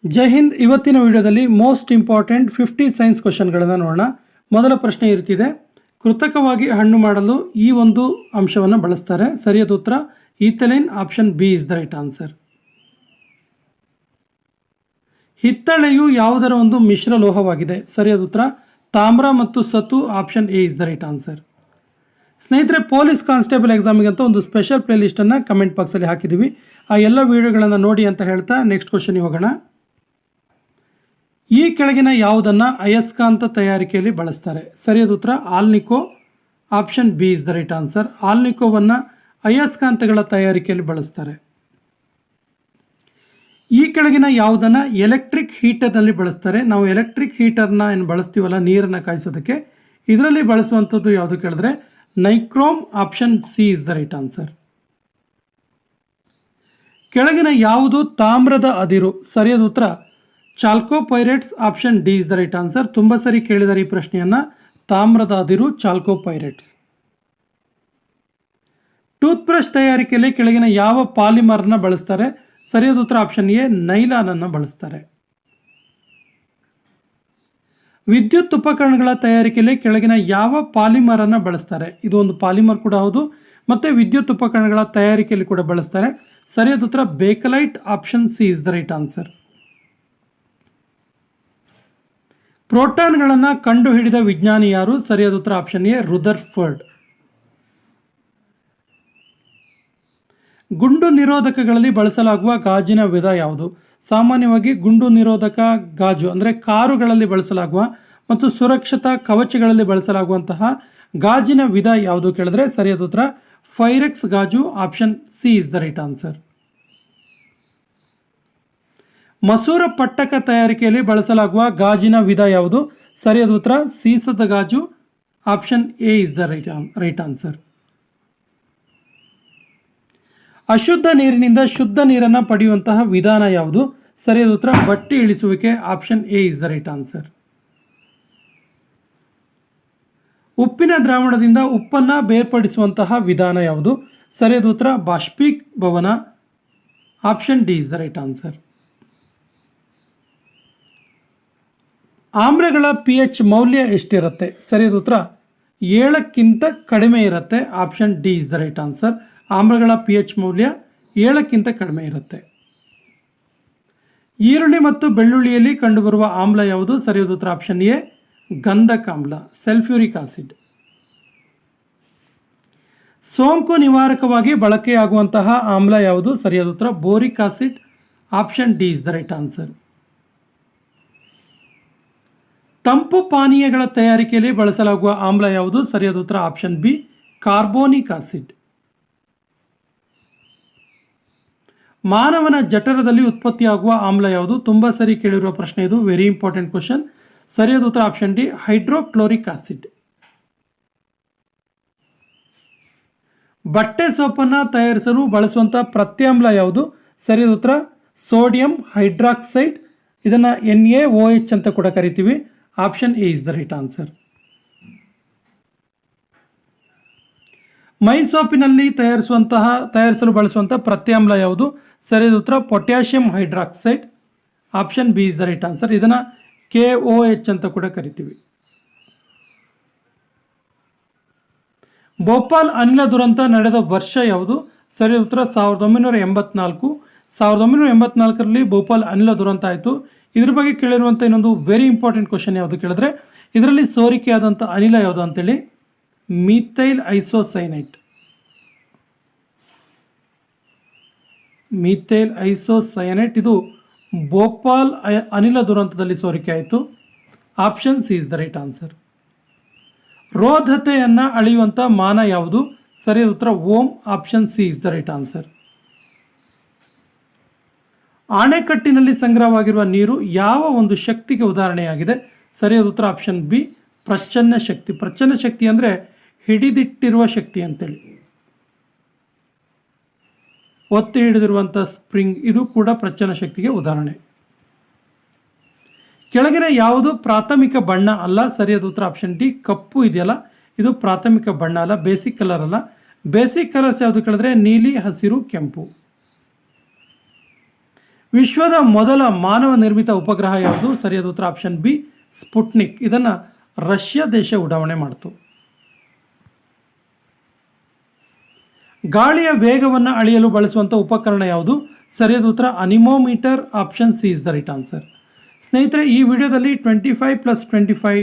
ಜೈ ಹಿಂದ್. ಇವತ್ತಿನ ವಿಡಿಯೋದಲ್ಲಿ most important 50 science ಕ್ವಶನ್ಗಳನ್ನು ನೋಡೋಣ. ಮೊದಲ ಪ್ರಶ್ನೆ ಇರ್ತಿದೆ, ಕೃತಕವಾಗಿ ಹಣ್ಣು ಮಾಡಲು ಈ ಒಂದು ಅಂಶವನ್ನು ಬಳಸ್ತಾರೆ. ಸರಿಯಾದ ಉತ್ತರ ethylene. Option B is the right answer. ಹಿತ್ತಳೆಯು ಯಾವುದರ ಒಂದು ಮಿಶ್ರ ಲೋಹವಾಗಿದೆ? ಸರಿಯಾದ ಉತ್ತರ ತಾಮ್ರ ಮತ್ತು ಸತು. Option A is the right answer. ಸ್ನೇಹಿತರೆ, ಪೊಲೀಸ್ ಕಾನ್ಸ್ಟೇಬಲ್ ಎಕ್ಸಾಮಿಗೆ ಅಂತ ಒಂದು ಸ್ಪೆಷಲ್ ಪ್ಲೇ ಲಿಸ್ಟನ್ನು ಕಮೆಂಟ್ ಬಾಕ್ಸಲ್ಲಿ ಹಾಕಿದ್ದೀವಿ. ಆ ಎಲ್ಲ ವಿಡಿಯೋಗಳನ್ನು ನೋಡಿ ಅಂತ ಹೇಳ್ತಾ ನೆಕ್ಸ್ಟ್ ಕ್ವಶನ್ಗೆ ಹೋಗೋಣ. ಈ ಕೆಳಗಿನ ಯಾವುದನ್ನು ಅಯಸ್ಕಾಂತ ತಯಾರಿಕೆಯಲ್ಲಿ ಬಳಸ್ತಾರೆ? ಸರಿಯಾದ ಉತ್ತರ alnico. Option B is the right answer. ಆಲ್ನಿಕೋವನ್ನು ಅಯಸ್ಕಾಂತಗಳ ತಯಾರಿಕೆಯಲ್ಲಿ ಬಳಸ್ತಾರೆ. ಈ ಕೆಳಗಿನ ಯಾವುದನ್ನು ಎಲೆಕ್ಟ್ರಿಕ್ ಹೀಟರ್ನಲ್ಲಿ ಬಳಸ್ತಾರೆ? ನಾವು ಎಲೆಕ್ಟ್ರಿಕ್ ಹೀಟರ್ನ ಏನು ಬಳಸ್ತೀವಲ್ಲ ನೀರನ್ನು ಕಾಯಿಸೋದಕ್ಕೆ, ಇದರಲ್ಲಿ ಬಳಸುವಂಥದ್ದು ಯಾವುದು ಕೇಳಿದ್ರೆ nichrome. Option C is the right answer. ಕೆಳಗಿನ ಯಾವುದು ತಾಮ್ರದ ಅದಿರು? ಸರಿಯಾದ ಉತ್ತರ chalcopyrites. Option D is the right answer. ತುಂಬ ಸರಿ ಕೇಳಿದ್ದಾರೆ ಈ ಪ್ರಶ್ನೆಯನ್ನು. ತಾಮ್ರದ ಅದಿರು ಚಾಲ್ಕೋಪೈರೇಟ್ಸ್. ಟೂತ್ ಬ್ರಷ್ ತಯಾರಿಕೆಯಲ್ಲಿ ಕೆಳಗಿನ ಯಾವ ಪಾಲಿಮರ್ನ ಬಳಸ್ತಾರೆ? ಸರಿಯಾದ ಉತ್ತರ ಆಪ್ಷನ್ ಎ ನೈಲಾನ್ ಅನ್ನು ಬಳಸ್ತಾರೆ. ವಿದ್ಯುತ್ ಉಪಕರಣಗಳ ತಯಾರಿಕೆಯಲ್ಲಿ ಕೆಳಗಿನ ಯಾವ ಪಾಲಿಮರ್ ಅನ್ನು ಬಳಸ್ತಾರೆ? ಇದು ಒಂದು ಪಾಲಿಮರ್ ಕೂಡ ಹೌದು, ಮತ್ತೆ ವಿದ್ಯುತ್ ಉಪಕರಣಗಳ ತಯಾರಿಕೆಯಲ್ಲಿ ಕೂಡ ಬಳಸ್ತಾರೆ. ಸರಿಯಾದ ಉತ್ತರ bakelite. Option C is the right answer. ಪ್ರೋಟಾನ್ಗಳನ್ನು ಕಂಡುಹಿಡಿದ ವಿಜ್ಞಾನಿ ಯಾರು? ಸರಿಯಾದ ಉತ್ತರ ಆಪ್ಷನ್ ಎ ರುದರ್ಫರ್ಡ್. ಗುಂಡು ನಿರೋಧಕಗಳಲ್ಲಿ ಬಳಸಲಾಗುವ ಗಾಜಿನ ವಿಧ ಯಾವುದು? ಸಾಮಾನ್ಯವಾಗಿ ಗುಂಡು ನಿರೋಧಕ ಗಾಜು ಅಂದರೆ ಕಾರುಗಳಲ್ಲಿ ಬಳಸಲಾಗುವ ಮತ್ತು ಸುರಕ್ಷತಾ ಕವಚಗಳಲ್ಲಿ ಬಳಸಲಾಗುವಂತಹ ಗಾಜಿನ ವಿಧ ಯಾವುದು ಕೇಳಿದ್ರೆ ಸರಿಯಾದ ಉತ್ತರ ಫೈರೆಕ್ಸ್ ಗಾಜು. Option C is the right answer. ಮಸೂರ ಪಟ್ಟಕ ತಯಾರಿಕೆಯಲ್ಲಿ ಬಳಸಲಾಗುವ ಗಾಜಿನ ವಿಧ ಯಾವುದು? ಸರಿಯಾದ ಉತ್ತರ ಸೀಸದ ಗಾಜು. Option A is the right answer. ಅಶುದ್ಧ ನೀರಿನಿಂದ ಶುದ್ಧ ನೀರನ್ನು ಪಡೆಯುವಂತಹ ವಿಧಾನ ಯಾವುದು? ಸರಿಯಾದ ಉತ್ತರ ಬಟ್ಟಿ ಇಳಿಸುವಿಕೆ. Option A is the right answer. ಉಪ್ಪಿನ ದ್ರಾವಣದಿಂದ ಉಪ್ಪನ್ನು ಬೇರ್ಪಡಿಸುವಂತಹ ವಿಧಾನ ಯಾವುದು? ಸರಿಯಾದ ಉತ್ತರ ಬಾಷ್ಪೀಭವನ. Option D is the right answer. ಆಮ್ಲಗಳ pH ಮೌಲ್ಯ ಎಷ್ಟಿರುತ್ತೆ? ಸರಿಯಾದ ಉತ್ತರ 7ಕ್ಕಿಂತ ಕಡಿಮೆ ಇರುತ್ತೆ. Option D is the right answer. ಆಮ್ಲಗಳ pH ಮೌಲ್ಯ 7ಕ್ಕಿಂತ ಕಡಿಮೆ ಇರುತ್ತೆ. ಈರುಳ್ಳಿ ಮತ್ತು ಬೆಳ್ಳುಳ್ಳಿಯಲ್ಲಿ ಕಂಡುಬರುವ ಆಮ್ಲ ಯಾವುದು? ಸರಿಯಾದ ಉತ್ತರ ಆಪ್ಷನ್ ಎ ಗಂಧಕಾಮ್ಲ, ಸಲ್ಫ್ಯೂರಿಕ್ ಆಸಿಡ್. ಸೋಂಕು ನಿವಾರಕವಾಗಿ ಬಳಕೆಯಾಗುವಂತಹ ಆಮ್ಲ ಯಾವುದು? ಸರಿಯಾದ ಉತ್ತರ boric acid. Option D is the right answer. ತಂಪು ಪಾನೀಯಗಳ ತಯಾರಿಕೆಯಲ್ಲಿ ಬಳಸಲಾಗುವ ಆಮ್ಲ ಯಾವುದು? ಸರಿಯಾದ ಉತ್ತರ ಆಪ್ಷನ್ ಬಿ ಕಾರ್ಬೋನಿಕ್ ಆಸಿಡ್. ಮಾನವನ ಜಠರದಲ್ಲಿ ಉತ್ಪತ್ತಿಯಾಗುವ ಆಮ್ಲ ಯಾವುದು? ತುಂಬ ಸರಿ ಕೇಳಿರುವ ಪ್ರಶ್ನೆ ಇದು, ವೆರಿ ಇಂಪಾರ್ಟೆಂಟ್ ಕ್ವಶನ್. ಸರಿಯಾದ ಉತ್ತರ ಆಪ್ಷನ್ ಡಿ ಹೈಡ್ರೋಕ್ಲೋರಿಕ್ ಆಸಿಡ್. ಬಟ್ಟೆ ಸೋಪನ್ನು ತಯಾರಿಸಲು ಬಳಸುವಂಥ ಪ್ರತ್ಯಾಮ್ಲ ಯಾವುದು? ಸರಿಯಾದ ಉತ್ತರ ಸೋಡಿಯಂ ಹೈಡ್ರಾಕ್ಸೈಡ್. ಇದನ್ನು NaOH ಅಂತ ಕೂಡ ಕರಿತೀವಿ. Option A is the right answer. ಮೈ ಸೋಪಿನಲ್ಲಿ ತಯಾರಿಸಲು ಬಳಸುವಂತಹ ಪ್ರತ್ಯಾಮ್ಲ ಯಾವುದು? ಸರಿಯಾದ ಉತ್ತರ potassium hydroxide. Option B is the right answer. ಇದನ್ನು KOH ಅಂತ ಕೂಡ ಕರಿತೀವಿ. ಭೋಪಾಲ್ ಅನಿಲ ದುರಂತ ನಡೆದ ವರ್ಷ ಯಾವುದು? ಸರಿಯಾದ ಉತ್ತರ 1984. 1984ರಲ್ಲಿ ಭೋಪಾಲ್ ಅನಿಲ ದುರಂತ ಆಯಿತು. ಇದ್ರ ಬಗ್ಗೆ ಕೇಳಿರುವಂಥ ಇನ್ನೊಂದು ವೆರಿ ಇಂಪಾರ್ಟೆಂಟ್ ಕ್ವಶನ್ ಯಾವುದು ಕೇಳಿದ್ರೆ, ಇದರಲ್ಲಿ ಸೋರಿಕೆಯಾದಂಥ ಅನಿಲ ಯಾವುದು ಅಂತೇಳಿ ಮೀಥೈಲ್ ಐಸೋಸೈನೈಟ್. ಮೀಥೈಲ್ ಐಸೋಸೈನೈಟ್ ಇದು ಭೋಪಾಲ್ ಅನಿಲ ದುರಂತದಲ್ಲಿ ಸೋರಿಕೆ ಆಯಿತು. Option C is the right answer. ರೋಧತೆಯನ್ನು ಅಳೆಯುವಂಥ ಮಾನ ಯಾವುದು? ಸರಿಯಾದ ಉತ್ತರ ohm. Option C is the right answer. ಆಣೆಕಟ್ಟಿನಲ್ಲಿ ಸಂಗ್ರಹವಾಗಿರುವ ನೀರು ಯಾವ ಒಂದು ಶಕ್ತಿಗೆ ಉದಾಹರಣೆಯಾಗಿದೆ? ಸರಿಯಾದ ಉತ್ತರ ಆಪ್ಷನ್ ಬಿ ಪ್ರಚ್ಛನ್ನ ಶಕ್ತಿ. ಪ್ರಚ್ಛನ್ನ ಶಕ್ತಿ ಅಂದರೆ ಹಿಡಿದಿಟ್ಟಿರುವ ಶಕ್ತಿ ಅಂತೇಳಿ. ಒತ್ತಿ ಹಿಡಿದಿರುವಂಥ ಸ್ಪ್ರಿಂಗ್, ಇದು ಕೂಡ ಪ್ರಚ್ಛನ್ನ ಶಕ್ತಿಗೆ ಉದಾಹರಣೆ. ಕೆಳಗಿನ ಯಾವುದು ಪ್ರಾಥಮಿಕ ಬಣ್ಣ ಅಲ್ಲ? ಸರಿಯಾದ ಉತ್ತರ ಆಪ್ಷನ್ ಡಿ ಕಪ್ಪು ಇದೆಯಲ್ಲ, ಇದು ಪ್ರಾಥಮಿಕ ಬಣ್ಣ ಅಲ್ಲ, ಬೇಸಿಕ್ ಕಲರ್ ಅಲ್ಲ. ಬೇಸಿಕ್ ಕಲರ್ಸ್ ಯಾವುದು ಕೇಳಿದ್ರೆ ನೀಲಿ, ಹಸಿರು, ಕೆಂಪು. ವಿಶ್ವದ ಮೊದಲ ಮಾನವ ನಿರ್ಮಿತ ಉಪಗ್ರಹ ಯಾವುದು? ಸರಿಯಾದ ಉತ್ತರ ಆಪ್ಷನ್ ಬಿ ಸ್ಪುಟ್ನಿಕ್. ಇದನ್ನು ರಷ್ಯಾ ದೇಶ ಉಡಾವಣೆ ಮಾಡಿತು. ಗಾಳಿಯ ವೇಗವನ್ನು ಅಳೆಯಲು ಬಳಸುವಂಥ ಉಪಕರಣ ಯಾವುದು? ಸರಿಯಾದ ಉತ್ತರ anemometer. Option C is the right answer. ಸ್ನೇಹಿತರೆ, ಈ ವಿಡಿಯೋದಲ್ಲಿ 25+25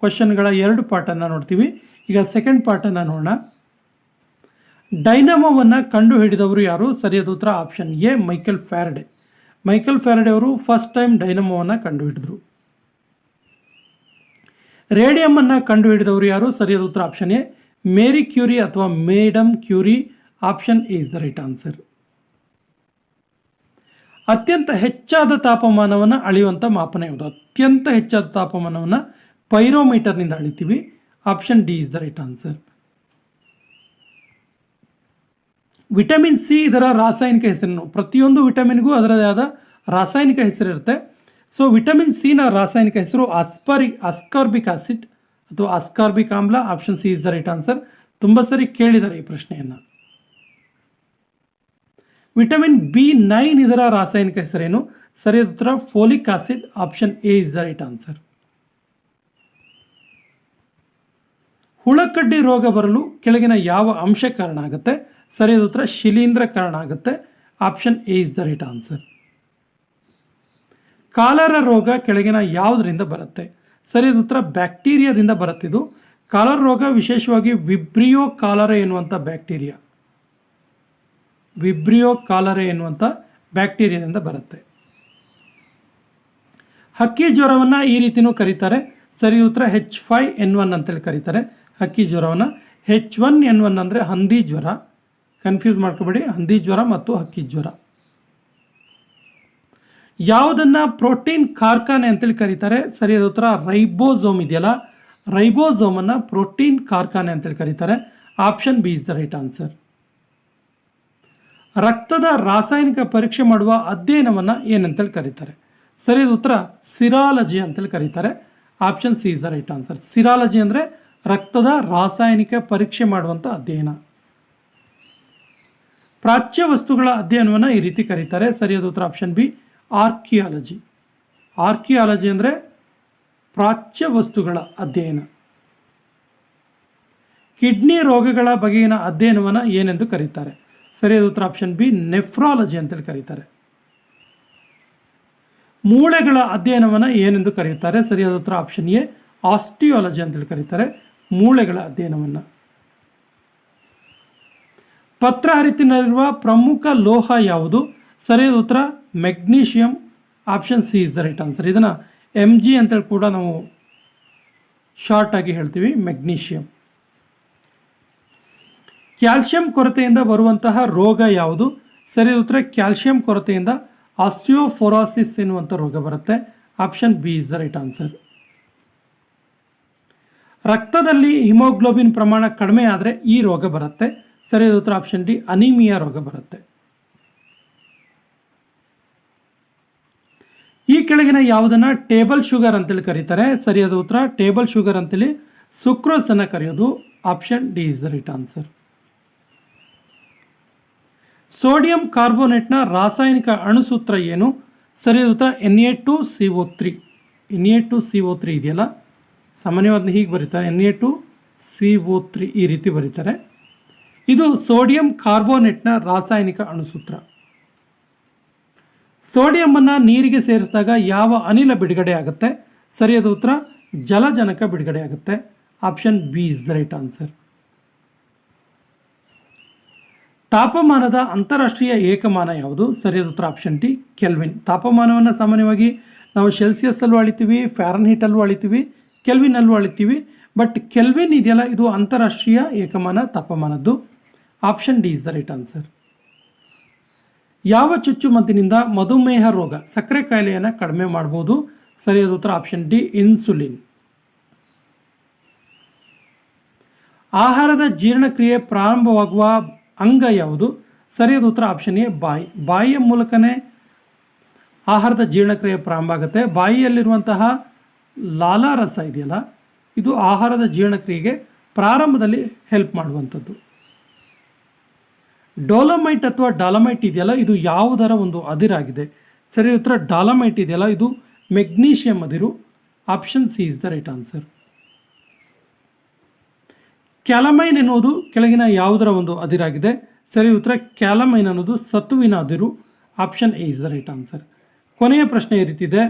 ಕ್ವಶನ್ಗಳ 2 ಪಾರ್ಟನ್ನು ನೋಡ್ತೀವಿ. ಈಗ ಸೆಕೆಂಡ್ ಪಾರ್ಟನ್ನು ನೋಡೋಣ. ಡೈನಮೋವನ್ನು ಕಂಡುಹಿಡಿದವರು ಯಾರು? ಸರಿಯಾದ ಉತ್ತರ option A Michael Faraday. Michael Faraday ಅವರು ಫಸ್ಟ್ ಟೈಮ್ ಡೈನಮೋವನ್ನು ಕಂಡುಹಿಡಿದರು. ರೇಡಿಯಮನ್ನು ಕಂಡುಹಿಡಿದವರು ಯಾರು? ಸರಿಯಾದ ಉತ್ತರ ಆಪ್ಷನ್ ಎ ಮೇರಿ ಕ್ಯೂರಿ ಅಥವಾ madam Curie. Option A is the right answer. ಅತ್ಯಂತ ಹೆಚ್ಚಾದ ತಾಪಮಾನವನ್ನು ಅಳೆಯುವಂಥ ಮಾಪನ ಯಾವುದು? ಅತ್ಯಂತ ಹೆಚ್ಚಾದ ತಾಪಮಾನವನ್ನು ಪೈರೋಮೀಟರ್ನಿಂದ ಅಳಿತೀವಿ. Option D is the right answer. Vitamin C ಇದರ ರಾಸಾಯನಿಕ ಹೆಸರೇನು? ಪ್ರತಿಯೊಂದು ವಿಟಮಿನ್ಗೂ ಅದರದೇ ಆದ ರಾಸಾಯನಿಕ ಹೆಸರಿರುತ್ತೆ. ಸೊ ವಿಟಮಿನ್ ಸಿನ ರಾಸಾಯನಿಕ ಹೆಸರು ಅಸ್ಕಾರ್ಬಿಕ್ ಆಸಿಡ್ ಅಥವಾ ಅಸ್ಕಾರ್ಬಿಕ್ ಆಮ್ಲ. Option C is the right answer. ತುಂಬ ಸರಿ ಕೇಳಿದ್ದಾರೆ ಈ ಪ್ರಶ್ನೆಯನ್ನು. ವಿಟಮಿನ್ B9 ಇದರ ರಾಸಾಯನಿಕ ಹೆಸರೇನು? ಸರಿಯಾದ ಉತ್ತರ folic acid. Option A is the right answer. ಹುಳಕಡ್ಡಿ ರೋಗ ಬರಲು ಕೆಳಗಿನ ಯಾವ ಅಂಶ ಕಾರಣ ಆಗುತ್ತೆ? ಸರಿಯಾದ ಉತ್ತರ ಶಿಲೀಂಧ್ರ ಕಾರಣ ಆಗುತ್ತೆ. Option A is the right answer. Cholera ರೋಗ ಕೆಳಗಿನ ಯಾವುದರಿಂದ ಬರುತ್ತೆ? ಸರಿಯಾದ ಉತ್ತರ ಬ್ಯಾಕ್ಟೀರಿಯಾದಿಂದ ಬರುತ್ತಿದ್ದು. ಕಾಲರ ರೋಗ ವಿಶೇಷವಾಗಿ ವಿಬ್ರಿಯೋ ಕಾಲರೆ ಎನ್ನುವಂಥ ಬ್ಯಾಕ್ಟೀರಿಯಾ ಬ್ಯಾಕ್ಟೀರಿಯಾದಿಂದ ಬರುತ್ತೆ. ಹಕ್ಕಿ ಜ್ವರವನ್ನು ಈ ರೀತಿಯೂ ಕರೀತಾರೆ. ಸರಿ ಉತ್ತರ H5N1 ಅಂತೇಳಿ ಕರೀತಾರೆ ಹಕ್ಕಿ ಜ್ವರವನ್ನು. H1N1 ಅಂದರೆ ಹಂದಿ ಜ್ವರ. ಕನ್ಫ್ಯೂಸ್ ಮಾಡ್ಕೋಬೇಡಿ, ಹಂದಿ ಜ್ವರ ಮತ್ತು ಹಕ್ಕಿ ಜ್ವರ. ಯಾವುದನ್ನು ಪ್ರೋಟೀನ್ ಕಾರ್ಖಾನೆ ಅಂತೇಳಿ ಕರೀತಾರೆ? ಸರಿಯಾದ ಉತ್ತರ ರೈಬೋಸೋಮ್ ಇದೆಯಲ್ಲ, ರೈಬೋಸೋಮನ್ನು ಪ್ರೋಟೀನ್ ಕಾರ್ಖಾನೆ ಅಂತೇಳಿ ಕರೀತಾರೆ. Option B is the right answer. ರಕ್ತದ ರಾಸಾಯನಿಕ ಪರೀಕ್ಷೆ ಮಾಡುವ ಅಧ್ಯಯನವನ್ನು ಏನಂತೇಳಿ ಕರೀತಾರೆ? ಸರಿಯಾದ ಉತ್ತರ ಸಿರಾಲಜಿ ಅಂತೇಳಿ ಕರೀತಾರೆ. Option C is the right answer. Serology ಅಂದರೆ ರಕ್ತದ ರಾಸಾಯನಿಕ ಪರೀಕ್ಷೆ ಮಾಡುವಂಥ ಅಧ್ಯಯನ. ಪ್ರಾಚ್ಯ ವಸ್ತುಗಳ ಅಧ್ಯಯನವನ್ನು ಈ ರೀತಿ ಕರೀತಾರೆ. ಸರಿಯಾದ ಉತ್ತರ ಆಪ್ಷನ್ ಬಿ ಆರ್ಕಿಯಾಲಜಿ. ಆರ್ಕಿಯಾಲಜಿ ಅಂದರೆ ಪ್ರಾಚ್ಯ ವಸ್ತುಗಳ ಅಧ್ಯಯನ. ಕಿಡ್ನಿ ರೋಗಗಳ ಬಗೆಗಿನ ಅಧ್ಯಯನವನ್ನು ಏನೆಂದು ಕರೀತಾರೆ? ಸರಿಯಾದ ಉತ್ತರ ಆಪ್ಷನ್ ಬಿ ನೆಫ್ರಾಲಜಿ ಅಂತೇಳಿ ಕರೀತಾರೆ. ಮೂಳೆಗಳ ಅಧ್ಯಯನವನ್ನು ಏನೆಂದು ಕರೆಯುತ್ತಾರೆ? ಸರಿಯಾದ ಉತ್ತರ ಆಪ್ಷನ್ ಎ ಆಸ್ಟಿಯಾಲಜಿ ಅಂತೇಳಿ ಕರೀತಾರೆ ಮೂಳೆಗಳ ಅಧ್ಯಯನವನ್ನು. ಪತ್ರ ಹರಿತಿನಲ್ಲಿರುವ ಪ್ರಮುಖ ಲೋಹ ಯಾವುದು? ಸರಿಯಾದ ಉತ್ತರ magnesium. Option C is the right answer. ಇದನ್ನು Mg ಅಂತೇಳಿ ಕೂಡ ನಾವು ಶಾರ್ಟ್ ಆಗಿ ಹೇಳ್ತೀವಿ, ಮೆಗ್ನೀಷಿಯಂ. ಕ್ಯಾಲ್ಸಿಯಂ ಕೊರತೆಯಿಂದ ಬರುವಂತಹ ರೋಗ ಯಾವುದು? ಸರಿಯಾದ ಉತ್ತರ ಕ್ಯಾಲ್ಸಿಯಂ ಕೊರತೆಯಿಂದ ಆಸ್ಟಿಯೋಫೋರೋಸಿಸ್ ಎನ್ನುವಂಥ ರೋಗ ಬರುತ್ತೆ. Option B is the right answer. ರಕ್ತದಲ್ಲಿ ಹಿಮೋಗ್ಲೋಬಿನ್ ಪ್ರಮಾಣ ಕಡಿಮೆ ಆದರೆ ಈ ರೋಗ ಬರುತ್ತೆ. ಸರಿಯಾದ ಉತ್ತರ ಆಪ್ಷನ್ ಡಿ ಅನಿಮಿಯಾ ರೋಗ ಬರುತ್ತೆ. ಈ ಕೆಳಗಿನ ಯಾವುದನ್ನು ಟೇಬಲ್ ಶುಗರ್ ಅಂತೇಳಿ ಕರೀತಾರೆ? ಸರಿಯಾದ ಉತ್ತರ ಟೇಬಲ್ ಶುಗರ್ ಅಂತೇಳಿ ಸುಕ್ರೋಸನ್ನು ಕರೆಯೋದು. Option D is the right answer. Sodium ಕಾರ್ಬೋನೇಟ್ನ ರಾಸಾಯನಿಕ ಅಣುಸೂತ್ರ ಏನು? ಸರಿಯಾದ ಉತ್ತರ Na2CO3. Na2CO3 ಇದೆಯಲ್ಲ, ಸಾಮಾನ್ಯವಾದ ಹೀಗೆ ಬರೀತಾರೆ, Na2CO3 ಈ ರೀತಿ ಬರೀತಾರೆ. ಇದು ಸೋಡಿಯಂ ಕಾರ್ಬೋನೇಟ್ನ ರಾಸಾಯನಿಕ ಅಣುಸೂತ್ರ. ಸೋಡಿಯಮನ್ನು ನೀರಿಗೆ ಸೇರಿಸಿದಾಗ ಯಾವ ಅನಿಲ ಬಿಡುಗಡೆ ಆಗುತ್ತೆ? ಸರಿಯಾದ ಉತ್ತರ ಜಲಜನಕ ಬಿಡುಗಡೆ ಆಗುತ್ತೆ. Option B is the right answer. ತಾಪಮಾನದ ಅಂತಾರಾಷ್ಟ್ರೀಯ ಏಕಮಾನ ಯಾವುದು? ಸರಿಯಾದ ಉತ್ತರ ಆಪ್ಷನ್ ಡಿ ಕೆಲ್ವಿನ್. ತಾಪಮಾನವನ್ನು ಸಾಮಾನ್ಯವಾಗಿ ನಾವು ಸೆಲ್ಸಿಯಸ್ಸಲ್ಲೂ ಅಳಿತೀವಿ, ಫ್ಯಾರನ್ಹೀಟಲ್ಲೂ ಅಳಿತೀವಿ, ಕೆಲ್ವಿನಲ್ಲೂ ಅಳಿತೀವಿ. ಬಟ್ ಕೆಲ್ವಿನ್ ಇದೆಯಲ್ಲ, ಇದು ಅಂತಾರಾಷ್ಟ್ರೀಯ ಏಕಮಾನ ತಾಪಮಾನದ್ದು. Option D is the right answer. ಯಾವ ಚುಚ್ಚುಮದ್ದಿನಿಂದ ಮಧುಮೇಹ ರೋಗ, ಸಕ್ಕರೆ ಕಾಯಿಲೆಯನ್ನು ಕಡಿಮೆ ಮಾಡ್ಬೋದು? ಸರಿಯಾದ ಉತ್ತರ ಆಪ್ಷನ್ ಡಿ ಇನ್ಸುಲಿನ್. ಆಹಾರದ ಜೀರ್ಣಕ್ರಿಯೆ ಪ್ರಾರಂಭವಾಗುವ ಅಂಗ ಯಾವುದು? ಸರಿಯಾದ ಉತ್ತರ ಆಪ್ಷನ್ ಎ ಬಾಯಿ. ಬಾಯಿಯ ಮೂಲಕನೇ ಆಹಾರದ ಜೀರ್ಣಕ್ರಿಯೆ ಪ್ರಾರಂಭ ಆಗುತ್ತೆ. ಬಾಯಿಯಲ್ಲಿರುವಂತಹ ಲಾಲಾರಸ ಇದೆಯಲ್ಲ, ಇದು ಆಹಾರದ ಜೀರ್ಣಕ್ರಿಯೆಗೆ ಪ್ರಾರಂಭದಲ್ಲಿ ಹೆಲ್ಪ್ ಮಾಡುವಂಥದ್ದು. ಡೋಲಮೈಟ್ ಅಥವಾ ಡಾಲಮೈಟ್ ಇದೆಯಲ್ಲ, ಇದು ಯಾವುದರ ಒಂದು ಅದಿರಾಗಿದೆ? ಸರಿ ಉತ್ತರ ಡಾಲಮೈಟ್ ಇದೆಯಲ್ಲ ಇದು ಮೆಗ್ನೀಷಿಯಂ ಅದಿರು. Option C is the right answer. Calamine ಎನ್ನುವುದು ಕೆಳಗಿನ ಯಾವುದರ ಒಂದು ಅದಿರಾಗಿದೆ? ಸರಿ ಉತ್ತರ ಕ್ಯಾಲಮೈನ್ ಅನ್ನೋದು ಸತುವಿನ ಅದಿರು. Option A is the right answer. ಕೊನೆಯ ಪ್ರಶ್ನೆ ಈ ರೀತಿ ಇದೆ,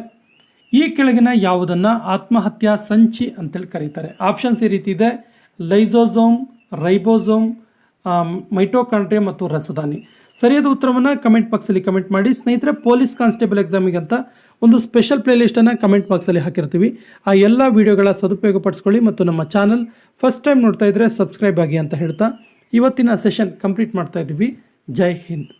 ಈ ಕೆಳಗಿನ ಯಾವುದನ್ನು ಆತ್ಮಹತ್ಯಾ ಸಂಚಿ ಅಂತೇಳಿ ಕರೀತಾರೆ? ಆಪ್ಷನ್ಸ್ ಈ ರೀತಿ ಇದೆ, ಲೈಸೋಸೋಮ್, ರೈಬೋಸೋಮ್, ಮೈಟೋಕಾಂಡ್ರಿಯಾ ಮತ್ತು ರಸದಾನಿ. ಸರಿಯಾದ ಉತ್ತರವನ್ನು ಕಮೆಂಟ್ ಬಾಕ್ಸಲ್ಲಿ ಕಮೆಂಟ್ ಮಾಡಿ. ಸ್ನೇಹಿತರೆ, ಪೊಲೀಸ್ ಕಾನ್ಸ್ಟೇಬಲ್ ಎಕ್ಸಾಮಿಗೆ ಅಂತ ಒಂದು ಸ್ಪೆಷಲ್ ಪ್ಲೇಲಿಸ್ಟನ್ನು ಕಮೆಂಟ್ ಬಾಕ್ಸಲ್ಲಿ ಹಾಕಿರ್ತೀವಿ. ಆ ಎಲ್ಲ ವಿಡಿಯೋಗಳ ಸದುಪಯೋಗ ಪಡಿಸ್ಕೊಳ್ಳಿ ಮತ್ತು ನಮ್ಮ ಚಾನಲ್ ಫಸ್ಟ್ ಟೈಮ್ ನೋಡ್ತಾ ಇದ್ದರೆ ಸಬ್ಸ್ಕ್ರೈಬ್ ಆಗಿ ಅಂತ ಹೇಳ್ತಾ ಇವತ್ತಿನ ಸೆಷನ್ ಕಂಪ್ಲೀಟ್ ಮಾಡ್ತಾ ಇದ್ದೀವಿ. ಜೈ ಹಿಂದ್.